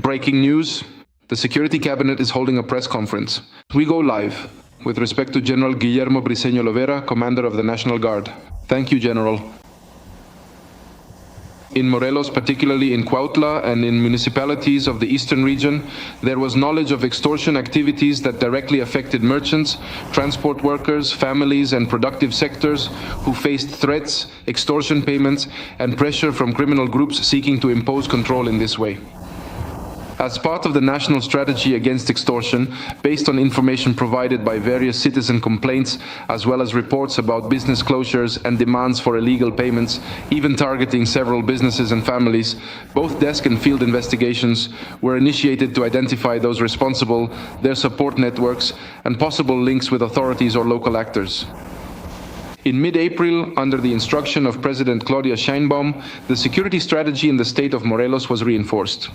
Breaking news. The Security Cabinet is holding a press conference. We go live with respect to General Guillermo Briceño Lovera, Commander of the National Guard. Thank you, General. In Morelos, particularly in Cuautla and in municipalities of the eastern region, there was knowledge of extortion activities that directly affected merchants, transport workers, families, and productive sectors who faced threats, extortion payments, and pressure from criminal groups seeking to impose control in this way. As part of the national strategy against extortion, based on information provided by various citizen complaints, as well as reports about business closures and demands for illegal payments, even targeting several businesses and families, both desk and field investigations were initiated to identify those responsible, their support networks, and possible links with authorities or local actors. In mid-April, under the instruction of President Claudia Sheinbaum, the security strategy in the state of Morelos was reinforced.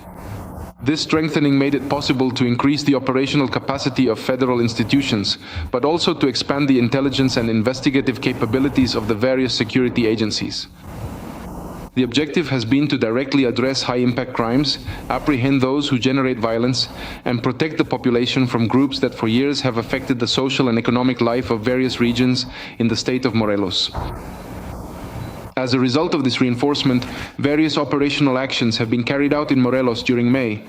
This strengthening made it possible to increase the operational capacity of federal institutions, but also to expand the intelligence and investigative capabilities of the various security agencies. The objective has been to directly address high-impact crimes, apprehend those who generate violence, and protect the population from groups that for years have affected the social and economic life of various regions in the state of Morelos. As a result of this reinforcement, various operational actions have been carried out in Morelos during May.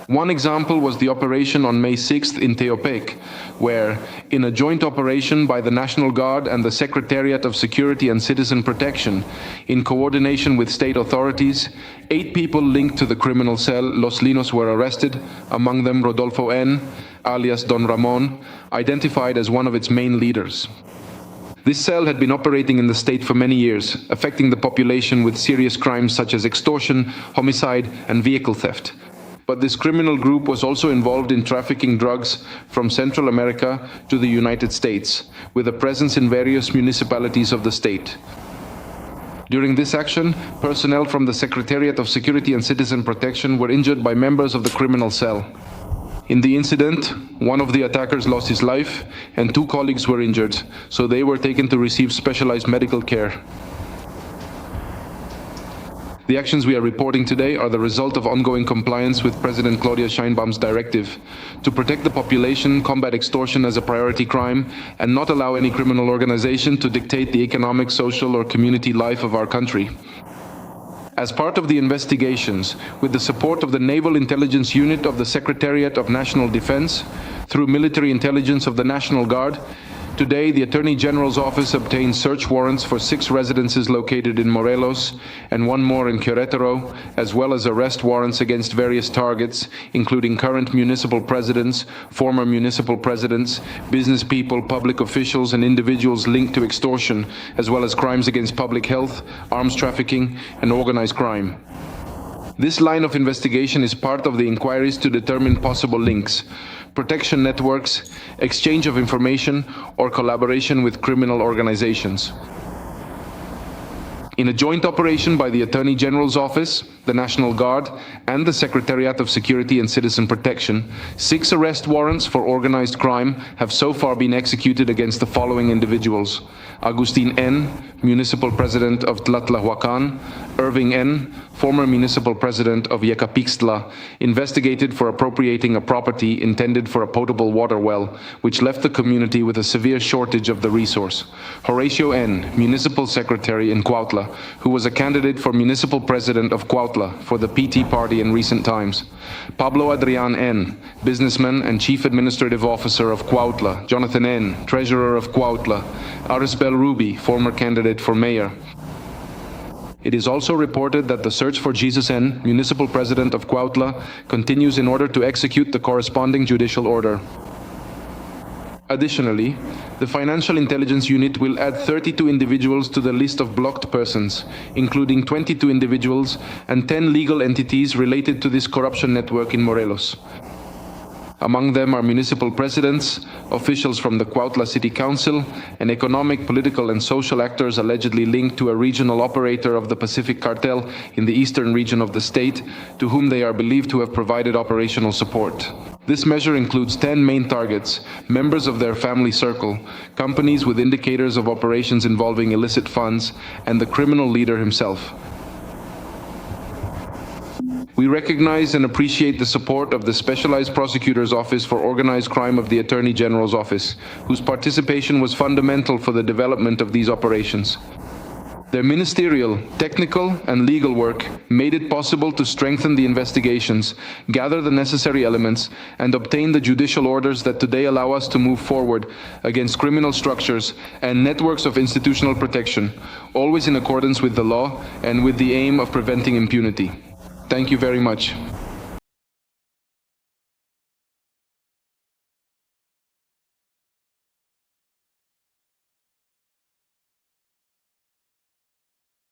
One example was the operation on May 6th in Teopec, where, in a joint operation by the National Guard and the Secretariat of Security and Citizen Protection, in coordination with state authorities, 8 people linked to the criminal cell Los Linos were arrested, among them Rodolfo N., alias Don Ramon, identified as one of its main leaders. This cell had been operating in the state for many years, affecting the population with serious crimes such as extortion, homicide, and vehicle theft. But this criminal group was also involved in trafficking drugs from Central America to the United States, with a presence in various municipalities of the state. During this action, personnel from the Secretariat of Security and Citizen Protection were injured by members of the criminal cell. In the incident, one of the attackers lost his life and 2 colleagues were injured, so they were taken to receive specialized medical care. The actions we are reporting today are the result of ongoing compliance with President Claudia Sheinbaum's directive to protect the population, combat extortion as a priority crime, and not allow any criminal organization to dictate the economic, social, or community life of our country. As part of the investigations, with the support of the Naval Intelligence Unit of the Secretariat of National Defense, through military intelligence of the National Guard, today the Attorney General's Office obtained search warrants for 6 residences located in Morelos and 1 more in Querétaro, as well as arrest warrants against various targets, including current municipal presidents, former municipal presidents, business people, public officials, and individuals linked to extortion, as well as crimes against public health, arms trafficking, and organized crime. This line of investigation is part of the inquiries to determine possible links, protection networks, exchange of information, or collaboration with criminal organizations. In a joint operation by the Attorney General's Office, the National Guard, and the Secretariat of Security and Citizen Protection, 6 arrest warrants for organized crime have so far been executed against the following individuals: Agustin N., Municipal President of Tlatlahuacan; Irving N., former Municipal President of Yecapixtla, investigated for appropriating a property intended for a potable water well, which left the community with a severe shortage of the resource; Horatio N., Municipal Secretary in Cuautla, who was a candidate for Municipal President of Cuautla for the PT party in recent times; Pablo Adrian N., businessman and Chief Administrative Officer of Cuautla; Jonathan N., Treasurer of Cuautla; Arisbel Ruby, former candidate for mayor. It is also reported that the search for Jesus N., Municipal President of Cuautla, continues in order to execute the corresponding judicial order. Additionally, the Financial Intelligence Unit will add 32 individuals to the list of blocked persons, including 22 individuals and 10 legal entities related to this corruption network in Morelos. Among them are municipal presidents, officials from the Cuautla City Council, and economic, political, and social actors allegedly linked to a regional operator of the Pacific Cartel in the eastern region of the state, to whom they are believed to have provided operational support. This measure includes 10 main targets, members of their family circle, companies with indicators of operations involving illicit funds, and the criminal leader himself. We recognize and appreciate the support of the Specialized Prosecutor's Office for Organized Crime of the Attorney General's Office, whose participation was fundamental for the development of these operations. Their ministerial, technical, and legal work made it possible to strengthen the investigations, gather the necessary elements, and obtain the judicial orders that today allow us to move forward against criminal structures and networks of institutional protection, always in accordance with the law and with the aim of preventing impunity. Thank you very much.